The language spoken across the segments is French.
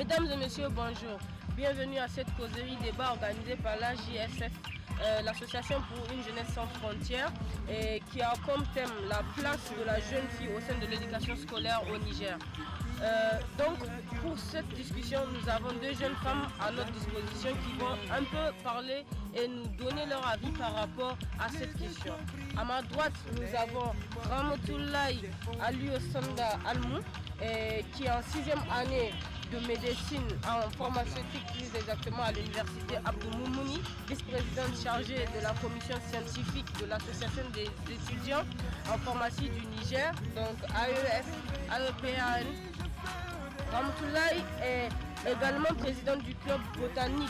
Mesdames et messieurs, bonjour. Bienvenue à cette causerie débat organisée par l'AJSF, l'association pour une jeunesse sans frontières, et qui a comme thème la place de la jeune fille au sein de l'éducation scolaire au Niger. Donc pour cette discussion, nous avons deux jeunes femmes à notre disposition qui vont un peu parler et nous donner leur avis par rapport à cette question. À ma droite, nous avons Ramatoulaye Aliosanda Almou, qui est en 6e année de médecine en pharmaceutique, plus exactement à l'université Abdou Moumouni, vice-présidente chargée de la commission scientifique de l'association des étudiants en pharmacie du Niger, donc AEPAN. Ramatoulaye est également présidente du club botanique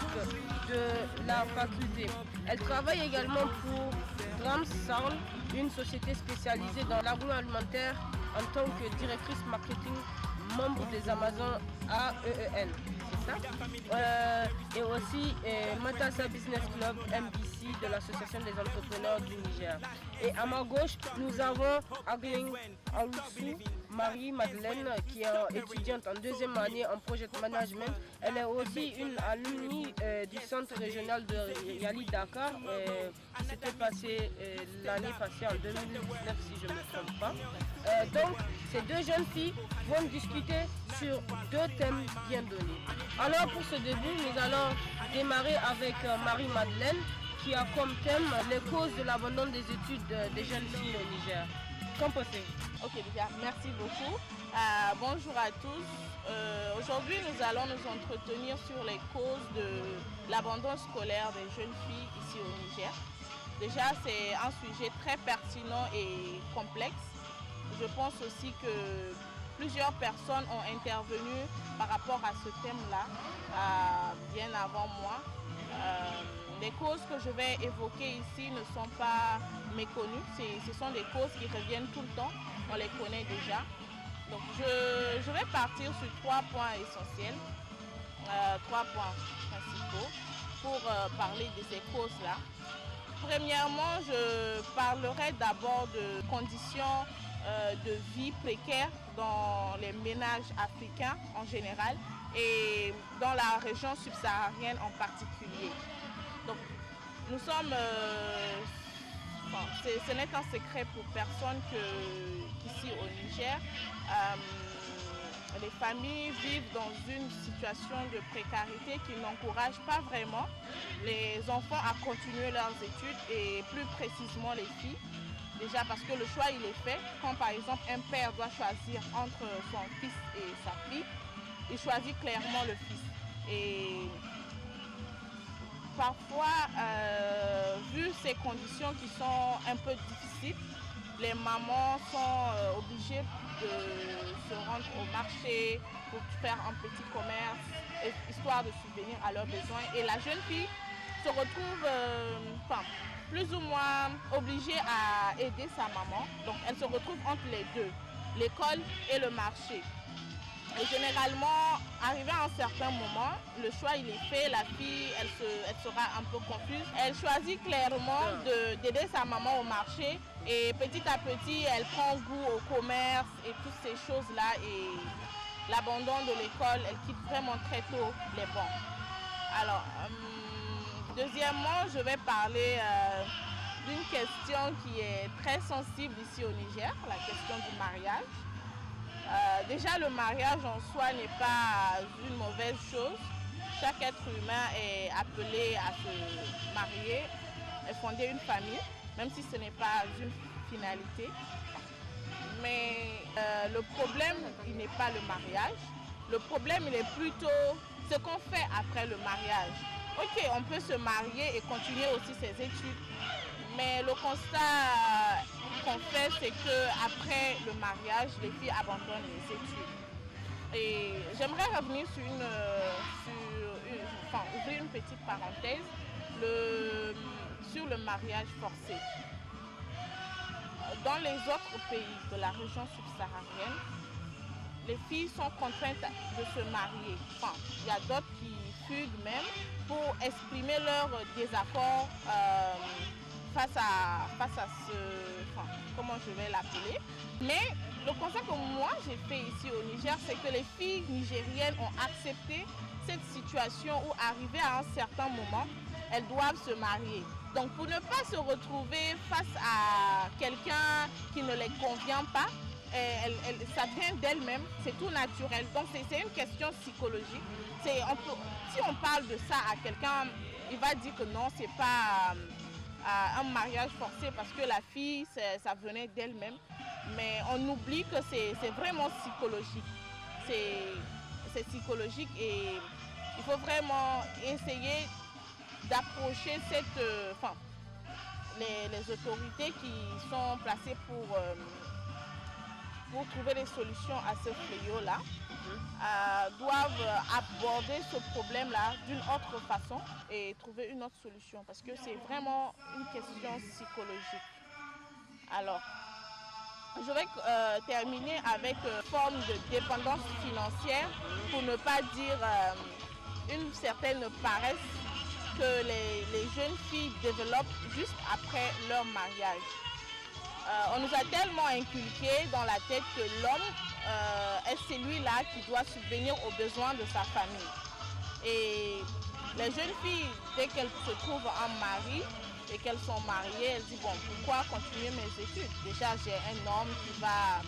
de la faculté. Elle travaille également pour Dramsarl, une société spécialisée dans l'agroalimentaire, en tant que directrice marketing, membre des Amazones AEEN, c'est ça. Et aussi Matassa Business Club MBC de l'association des entrepreneurs du Niger. Et à ma gauche, nous avons Agling Aoussou Marie-Madeleine, qui est étudiante en 2e année en project management. Elle est aussi une alumni du centre régional de Yali Dakar, qui s'était passé l'année passée en 2019 si je ne me trompe pas. Donc ces deux jeunes filles vont discuter sur deux thèmes bien donnés. Alors pour ce début, nous allons démarrer avec Marie-Madeleine, qui a comme thème les causes de l'abandon des études des jeunes filles au Niger. Qu'en pensez-vous? Ok, déjà, merci beaucoup. Bonjour à tous. Aujourd'hui, nous allons nous entretenir sur les causes de l'abandon scolaire des jeunes filles ici au Niger. Déjà, c'est un sujet très pertinent et complexe. Je pense aussi que plusieurs personnes ont intervenu par rapport à ce thème-là, bien avant moi. Les causes que je vais évoquer ici ne sont pas méconnues. Ce sont des causes qui reviennent tout le temps. On les connaît déjà. Donc je vais partir sur 3 points essentiels, 3 points principaux pour parler de ces causes-là. Premièrement, je parlerai d'abord de conditions de vie précaires dans les ménages africains en général et dans la région subsaharienne en particulier. Donc nous sommes, ce n'est qu'un secret pour personne qu'ici au Niger, les familles vivent dans une situation de précarité qui n'encourage pas vraiment les enfants à continuer leurs études et plus précisément les filles. Déjà parce que le choix il est fait. Quand par exemple un père doit choisir entre son fils et sa fille, il choisit clairement le fils. Et parfois, vu ces conditions qui sont un peu difficiles, les mamans sont obligées de se rendre au marché pour faire un petit commerce, histoire de subvenir à leurs besoins. Et la jeune fille se retrouve plus ou moins obligée à aider sa maman. Donc elle se retrouve entre les deux, l'école et le marché. Et généralement, arrivé à un certain moment, le choix il est fait, la fille elle sera un peu confuse. Elle choisit clairement d'aider sa maman au marché et petit à petit elle prend goût au commerce et toutes ces choses-là et l'abandon de l'école, elle quitte vraiment très tôt les bancs. Alors, deuxièmement, je vais parler d'une question qui est très sensible ici au Niger, la question du mariage. Déjà, le mariage en soi n'est pas une mauvaise chose. Chaque être humain est appelé à se marier et fonder une famille, même si ce n'est pas une finalité. Mais le problème, il n'est pas le mariage. Le problème, il est plutôt ce qu'on fait après le mariage. Ok, on peut se marier et continuer aussi ses études. Mais le constat qu'on fait, c'est qu'après le mariage, les filles abandonnent les études. Et j'aimerais revenir sur ouvrir une petite parenthèse sur le mariage forcé. Dans les autres pays de la région subsaharienne, les filles sont contraintes de se marier. Enfin, il y a d'autres qui fuguent même pour exprimer leur désaccord face à enfin, comment je vais l'appeler. Mais le constat que moi j'ai fait ici au Niger, c'est que les filles nigériennes ont accepté cette situation où, arrivées à un certain moment, elles doivent se marier. Donc pour ne pas se retrouver face à quelqu'un qui ne les convient pas, ça vient d'elle-même, c'est tout naturel. Donc c'est une question psychologique. Si on parle de ça à quelqu'un, il va dire que non, c'est pas un mariage forcé parce que la fille, ça venait d'elle-même. Mais on oublie que c'est vraiment psychologique. C'est psychologique et il faut vraiment essayer d'approcher les autorités qui sont placées pour trouver des solutions à ce fléau-là, doivent aborder ce problème-là d'une autre façon et trouver une autre solution parce que c'est vraiment une question psychologique. Alors, je vais terminer avec une forme de dépendance financière, pour ne pas dire une certaine paresse que les jeunes filles développent juste après leur mariage. On nous a tellement inculqué dans la tête que l'homme est celui-là qui doit subvenir aux besoins de sa famille. Et les jeunes filles, dès qu'elles se trouvent un mari et qu'elles sont mariées, elles disent bon, pourquoi continuer mes études? Déjà, j'ai un homme qui va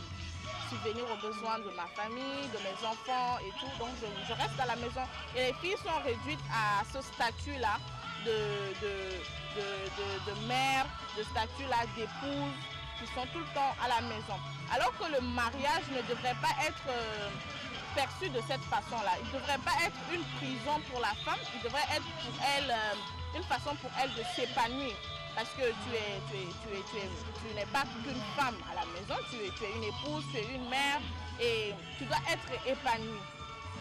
subvenir aux besoins de ma famille, de mes enfants et tout, donc je reste à la maison. Et les filles sont réduites à ce statut-là de mère, de statut-là d'épouse, qui sont tout le temps à la maison. Alors que le mariage ne devrait pas être perçu de cette façon-là. Il ne devrait pas être une prison pour la femme, il devrait être pour elle une façon pour elle de s'épanouir. Parce que tu n'es pas qu'une femme à la maison, tu es une épouse, tu es une mère et tu dois être épanouie.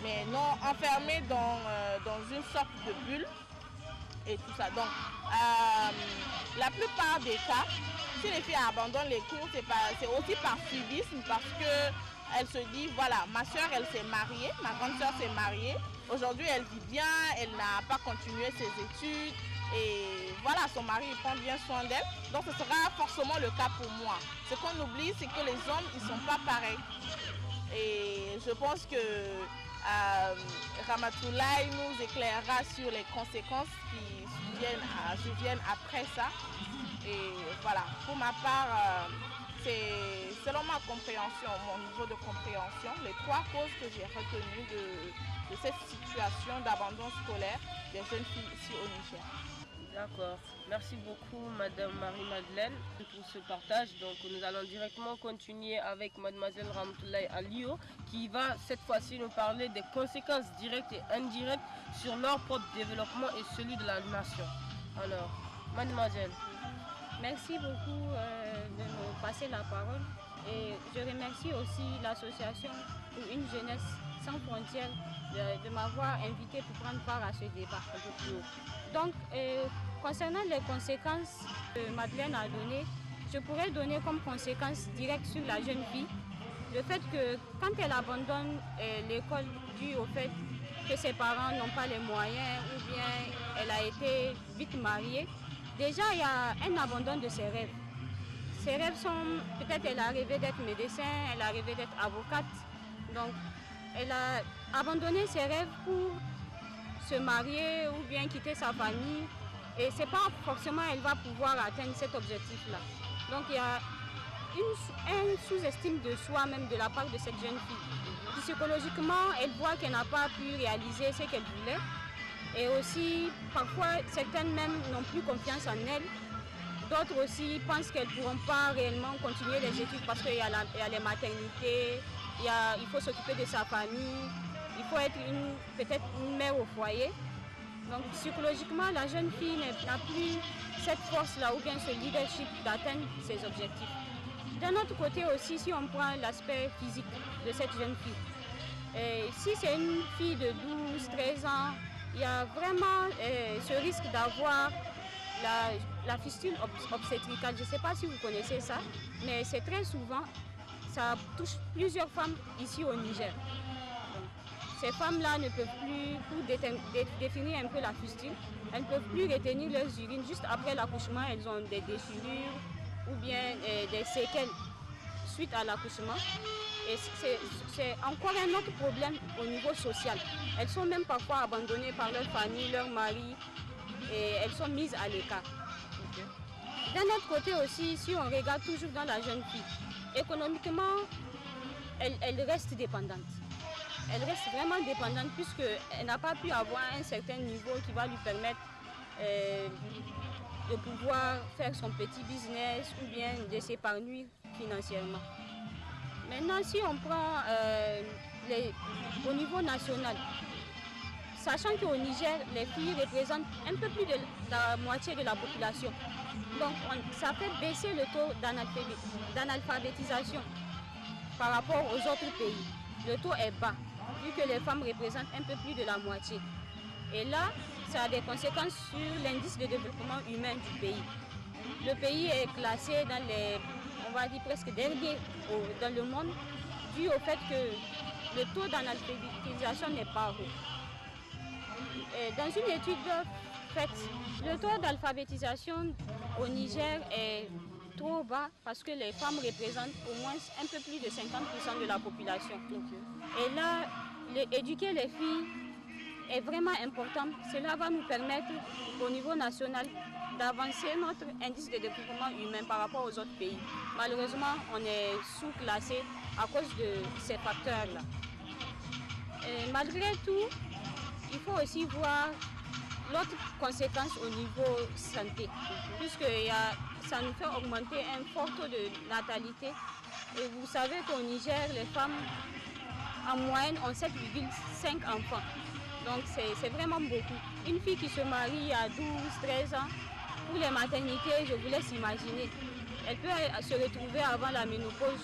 Mais non enfermée dans une sorte de bulle et tout ça. Donc, la plupart des cas, si les filles abandonnent les cours, c'est aussi par suivisme parce qu'elles se disent, voilà, ma soeur, elle s'est mariée, ma grande soeur s'est mariée. Aujourd'hui, elle vit bien, elle n'a pas continué ses études. Et voilà, son mari il prend bien soin d'elle. Donc ce sera forcément le cas pour moi. Ce qu'on oublie, c'est que les hommes, ils ne sont pas pareils. Et je pense que Ramatoulaye nous éclairera sur les conséquences qui viennent après ça. Et voilà, pour ma part, c'est selon ma compréhension, mon niveau de compréhension, les trois causes que j'ai retenues de cette situation d'abandon scolaire des jeunes filles ici au Niger. D'accord. Merci beaucoup, Madame Marie-Madeleine, pour ce partage. Donc, nous allons directement continuer avec Mademoiselle Ramatoulaye Aliou, qui va cette fois-ci nous parler des conséquences directes et indirectes sur leur propre développement et celui de la nation. Alors, Mademoiselle. Merci beaucoup de me passer la parole. Et je remercie aussi l'association pour une jeunesse sans frontières de m'avoir invité pour prendre part à ce débat un peu plus haut. Donc, concernant les conséquences que Madeleine a données, je pourrais donner comme conséquence directe sur la jeune fille le fait que quand elle abandonne l'école dû au fait que ses parents n'ont pas les moyens ou bien elle a été vite mariée, déjà il y a un abandon de ses rêves. Ses rêves sont, peut-être elle a rêvé d'être médecin, elle a rêvé d'être avocate, donc elle a abandonné ses rêves pour se marier ou bien quitter sa famille et c'est pas forcément elle va pouvoir atteindre cet objectif-là. Donc il y a une sous-estime de soi même de la part de cette jeune fille. Psychologiquement, elle voit qu'elle n'a pas pu réaliser ce qu'elle voulait et aussi parfois certaines même n'ont plus confiance en elle. D'autres aussi pensent qu'elles ne pourront pas réellement continuer les études parce qu'il y a les maternités, il faut s'occuper de sa famille. Il faut être peut-être une mère au foyer. Donc psychologiquement, la jeune fille n'a plus cette force-là ou bien ce leadership d'atteindre ses objectifs. D'un autre côté aussi, si on prend l'aspect physique de cette jeune fille, si c'est une fille de 12-13 ans, il y a vraiment ce risque d'avoir la fistule obstétricale. Je ne sais pas si vous connaissez ça, mais c'est très souvent, ça touche plusieurs femmes ici au Niger. Ces femmes-là ne peuvent plus, pour définir un peu la fistule, elles ne peuvent plus retenir leurs urines. Juste après l'accouchement, elles ont des déchirures ou bien des séquelles suite à l'accouchement. Et c'est encore un autre problème au niveau social. Elles sont même parfois abandonnées par leur famille, leur mari, et elles sont mises à l'écart. Ok. D'un autre côté aussi, si on regarde toujours dans la jeune fille, économiquement, elle reste dépendante. Elle reste vraiment dépendante puisqu'elle n'a pas pu avoir un certain niveau qui va lui permettre de pouvoir faire son petit business ou bien de s'épanouir financièrement. Maintenant, si on prend au niveau national, sachant qu'au Niger, les filles représentent un peu plus de la moitié de la population. Donc, ça fait baisser le taux d'analphabétisation par rapport aux autres pays. Le taux est bas, vu que les femmes représentent un peu plus de la moitié. Et là, ça a des conséquences sur l'indice de développement humain du pays. Le pays est classé dans les, on va dire presque dernier dans le monde, dû au fait que le taux d'analphabétisation n'est pas haut. Et dans une étude faite, le taux d'alphabétisation au Niger est trop bas parce que les femmes représentent au moins un peu plus de 50% de la population. Okay. Et là, éduquer les filles est vraiment important. Cela va nous permettre au niveau national d'avancer notre indice de développement humain par rapport aux autres pays. Malheureusement, on est sous-classé à cause de ces facteurs-là. Malgré tout, il faut aussi voir l'autre conséquence au niveau santé, puisque ça nous fait augmenter un fort taux de natalité. Et vous savez qu'au Niger, les femmes en moyenne ont 7,5 enfants. Donc c'est vraiment beaucoup. Une fille qui se marie à 12-13 ans, pour les maternités, je vous laisse imaginer. Elle peut se retrouver avant la ménopause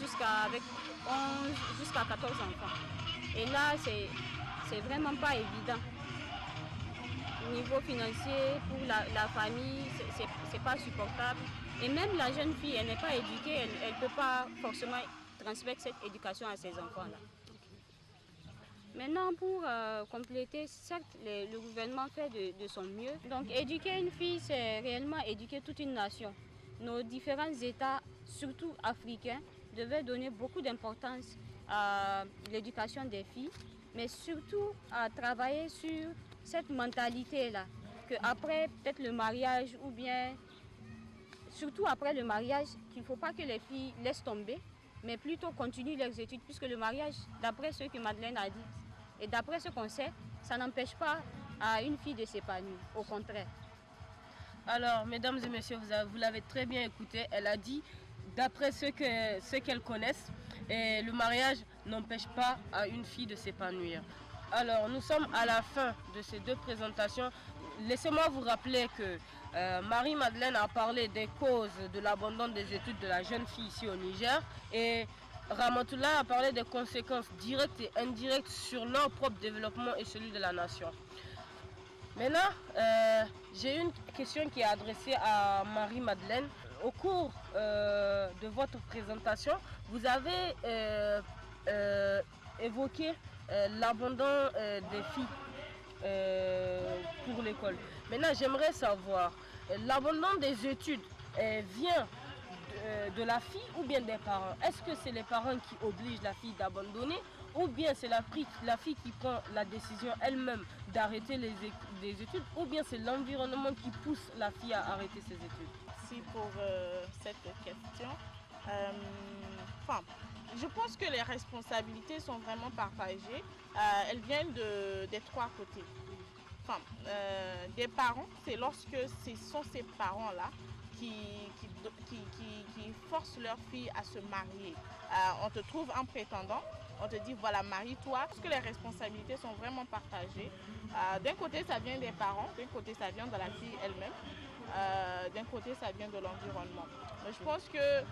avec 11 jusqu'à 14 enfants. Et là, c'est vraiment pas évident. Au niveau financier, pour la famille, c'est pas supportable. Et même la jeune fille, elle n'est pas éduquée, elle ne peut pas forcément transmettre cette éducation à ses enfants-là. Maintenant, pour compléter, certes, le gouvernement fait de son mieux. Donc, éduquer une fille, c'est réellement éduquer toute une nation. Nos différents États, surtout africains, devaient donner beaucoup d'importance à l'éducation des filles, mais surtout à travailler sur cette mentalité-là, qu'après peut-être le mariage ou bien, surtout après le mariage, qu'il ne faut pas que les filles laissent tomber, mais plutôt continuent leurs études, puisque le mariage, d'après ce que Madeleine a dit, et d'après ce qu'on sait, ça n'empêche pas à une fille de s'épanouir, au contraire. Alors, mesdames et messieurs, vous l'avez très bien écouté. Elle a dit, d'après ce qu'elle connaisse, le mariage n'empêche pas à une fille de s'épanouir. Alors, nous sommes à la fin de ces deux présentations. Laissez-moi vous rappeler que Marie-Madeleine a parlé des causes de l'abandon des études de la jeune fille ici au Niger. Et Ramatoulaye a parlé des conséquences directes et indirectes sur leur propre développement et celui de la nation. Maintenant, j'ai une question qui est adressée à Marie-Madeleine. Au cours de votre présentation, vous avez évoqué l'abandon des filles pour l'école. Maintenant, j'aimerais savoir, l'abandon des études vient de la fille ou bien des parents? Est-ce que c'est les parents qui obligent la fille d'abandonner ou bien c'est la fille qui prend la décision elle-même d'arrêter les études ou bien c'est l'environnement qui pousse la fille à arrêter ses études? Merci pour cette question. Je pense que les responsabilités sont vraiment partagées. Elles viennent des trois côtés. Des parents, c'est lorsque ce sont ces parents-là qui forcent leur fille à se marier. On te trouve un prétendant, on te dit voilà, marie-toi. Parce que les responsabilités sont vraiment partagées. D'un côté, ça vient des parents, d'un côté, ça vient de la fille elle-même, d'un côté, ça vient de l'environnement. Mais je pense que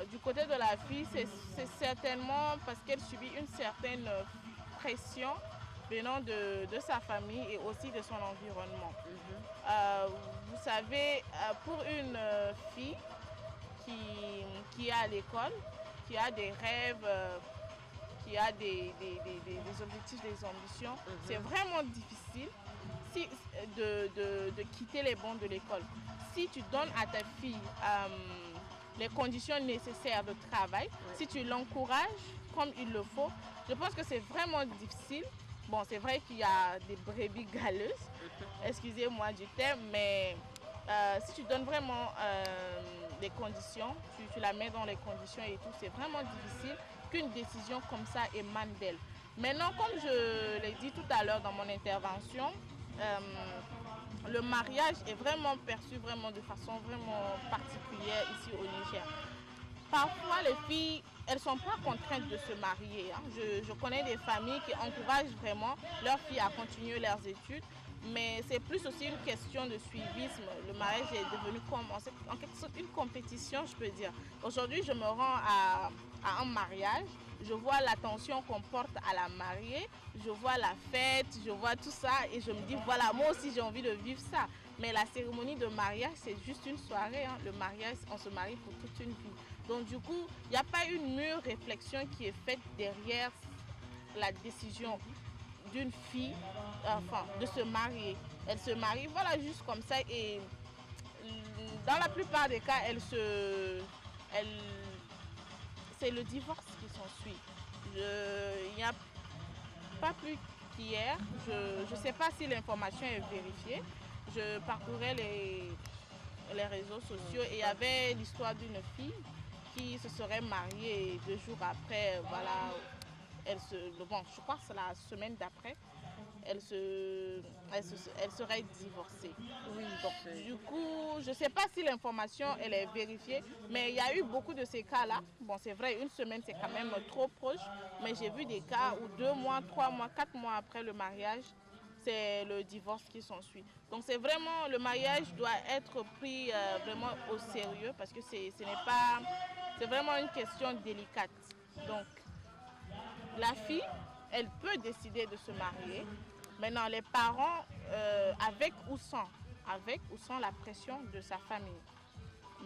du côté de la fille, c'est certainement parce qu'elle subit une certaine pression venant de sa famille et aussi de son environnement. Vous savez, pour une fille qui est à l'école, qui a des rêves, qui a des objectifs, des ambitions, c'est vraiment difficile de quitter les bancs de l'école. Si tu donnes à ta fille les conditions nécessaires de travail, si tu l'encourages comme il le faut, je pense que c'est vraiment difficile. Bon, c'est vrai qu'il y a des brebis galeuses, excusez-moi du terme, mais si tu donnes vraiment les conditions, tu la mets dans les conditions et tout, c'est vraiment difficile qu'une décision comme ça émane d'elle. Maintenant, comme je l'ai dit tout à l'heure dans mon intervention, le mariage est vraiment perçu vraiment de façon vraiment particulière ici au Niger. Parfois, les filles, elles ne sont pas contraintes de se marier. Hein. Je connais des familles qui encouragent vraiment leurs filles à continuer leurs études, mais c'est plus aussi une question de suivisme. Le mariage est devenu comme, en quelque sorte une compétition, je peux dire. Aujourd'hui, je me rends à un mariage, je vois l'attention qu'on porte à la mariée, je vois la fête, je vois tout ça et je me dis, voilà, moi aussi j'ai envie de vivre ça. Mais la cérémonie de mariage, c'est juste une soirée. Hein. Le mariage, on se marie pour toute une vie. Donc du coup, il n'y a pas une mûre réflexion qui est faite derrière la décision d'une fille, enfin, de se marier. Elle se marie, voilà, juste comme ça. Et dans la plupart des cas, c'est le divorce qui s'ensuit. Il n'y a pas plus qu'hier. Je ne sais pas si l'information est vérifiée. Je parcourais les réseaux sociaux et il y avait l'histoire d'une fille qui se serait mariée et 2 jours après, voilà, je crois que c'est la semaine d'après, elle serait divorcée. Oui, donc, du coup, je ne sais pas si l'information elle est vérifiée, mais il y a eu beaucoup de ces cas-là. Bon, c'est vrai, une semaine, c'est quand même trop proche, mais j'ai vu des cas où 2 mois, 3 mois, 4 mois après le mariage, c'est le divorce qui s'ensuit. Donc c'est vraiment, le mariage doit être pris vraiment au sérieux parce que c'est vraiment une question délicate. Donc la fille, elle peut décider de se marier. Maintenant, les parents, avec ou sans la pression de sa famille.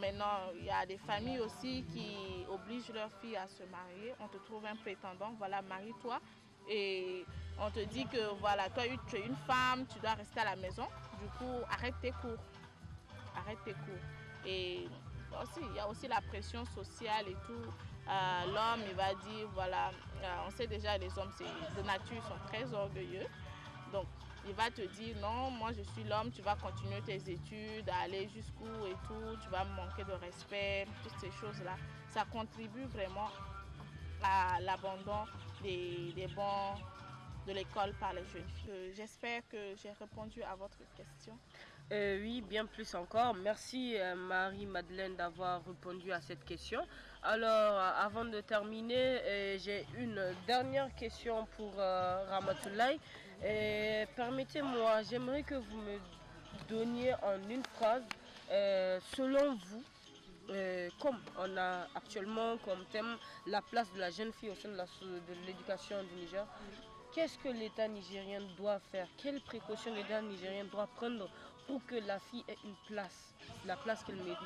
Maintenant, il y a des familles aussi qui obligent leurs filles à se marier. On te trouve un prétendant, voilà, marie-toi. Et on te dit que voilà, toi tu es une femme, tu dois rester à la maison. Du coup, arrête tes cours. Et aussi, il y a aussi la pression sociale et tout. L'homme, il va dire, voilà, on sait déjà, les hommes, de nature, sont très orgueilleux. Donc, il va te dire, non, moi je suis l'homme, tu vas continuer tes études, aller jusqu'où et tout, tu vas me manquer de respect, toutes ces choses-là. Ça contribue vraiment à l'abandon des bancs de l'école par les jeunes filles. J'espère que j'ai répondu à votre question. Oui, bien plus encore. Merci Marie-Madeleine d'avoir répondu à cette question. Alors, avant de terminer, j'ai une dernière question pour Ramatoulaye. Permettez-moi, j'aimerais que vous me donniez en une phrase, selon vous, comme on a actuellement comme thème la place de la jeune fille au sein de l'éducation du Niger, qu'est-ce que l'État nigérien doit faire? Quelles précautions l'État nigérien doit prendre pour que la fille ait une place, la place qu'elle mérite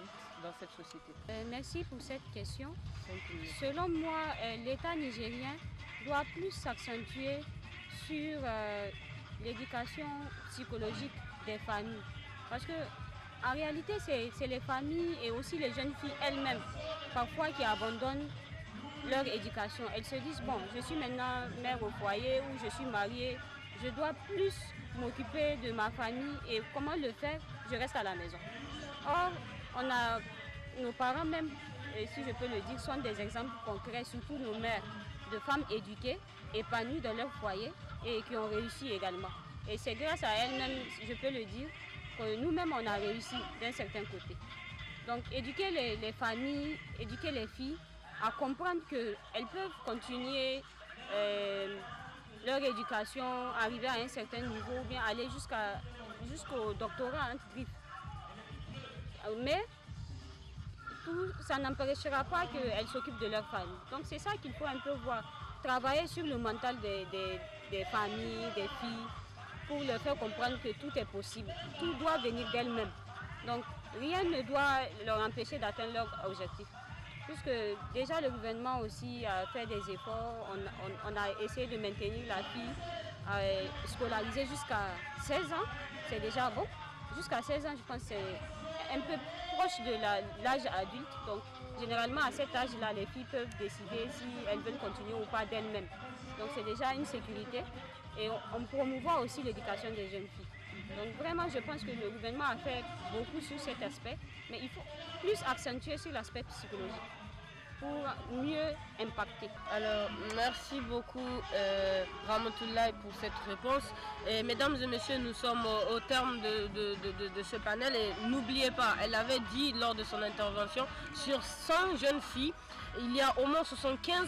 dans cette société? Merci pour cette question. Selon moi, l'État nigérien doit plus s'accentuer sur l'éducation psychologique des familles. Parce que en réalité, c'est les familles et aussi les jeunes filles elles-mêmes, parfois qui abandonnent leur éducation. Elles se disent, bon, je suis maintenant mère au foyer ou je suis mariée, je dois plus m'occuper de ma famille et comment le faire? Je reste à la maison. Or, nos parents même, si je peux le dire, sont des exemples concrets, surtout nos mères, de femmes éduquées, épanouies dans leur foyer et qui ont réussi également. Et c'est grâce à elles-mêmes, je peux le dire, que nous-mêmes on a réussi d'un certain côté. Donc éduquer les familles, éduquer les filles à comprendre qu'elles peuvent continuer leur éducation, arriver à un certain niveau, ou bien aller jusqu'au doctorat entre griffes. Mais ça n'empêchera pas qu'elles s'occupent de leur famille. Donc c'est ça qu'il faut un peu voir. Travailler sur le mental des familles, des filles, pour leur faire comprendre que tout est possible. Tout doit venir d'elles-mêmes. Donc rien ne doit leur empêcher d'atteindre leur objectif. Puisque déjà le gouvernement aussi a fait des efforts, on a essayé de maintenir la fille scolarisée jusqu'à 16 ans, c'est déjà bon. Jusqu'à 16 ans, je pense que c'est un peu proche de l'âge adulte. Donc généralement à cet âge-là, les filles peuvent décider si elles veulent continuer ou pas d'elles-mêmes. Donc c'est déjà une sécurité et on promouvoit aussi l'éducation des jeunes filles. Donc vraiment je pense que le gouvernement a fait beaucoup sur cet aspect, mais il faut plus accentuer sur l'aspect psychologique pour mieux impacter. Alors, merci beaucoup Ramatoulaye pour cette réponse. Et, mesdames et messieurs, nous sommes au terme de ce panel et n'oubliez pas, elle avait dit lors de son intervention, sur 100 jeunes filles, il y a au moins 75%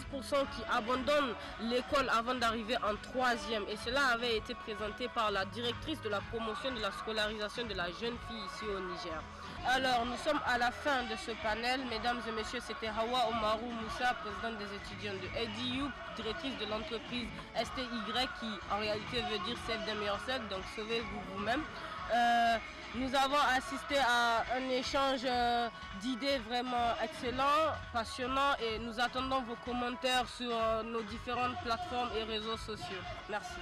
qui abandonnent l'école avant d'arriver en 3e. Et cela avait été présenté par la directrice de la promotion de la scolarisation de la jeune fille ici au Niger. Alors, nous sommes à la fin de ce panel. Mesdames et messieurs, c'était Hawa Omarou Moussa, présidente des étudiants de EDU, directrice de l'entreprise STY, qui en réalité veut dire Save them yourself, donc sauvez-vous vous-même. Nous avons assisté à un échange d'idées vraiment excellent, passionnant, et nous attendons vos commentaires sur nos différentes plateformes et réseaux sociaux. Merci.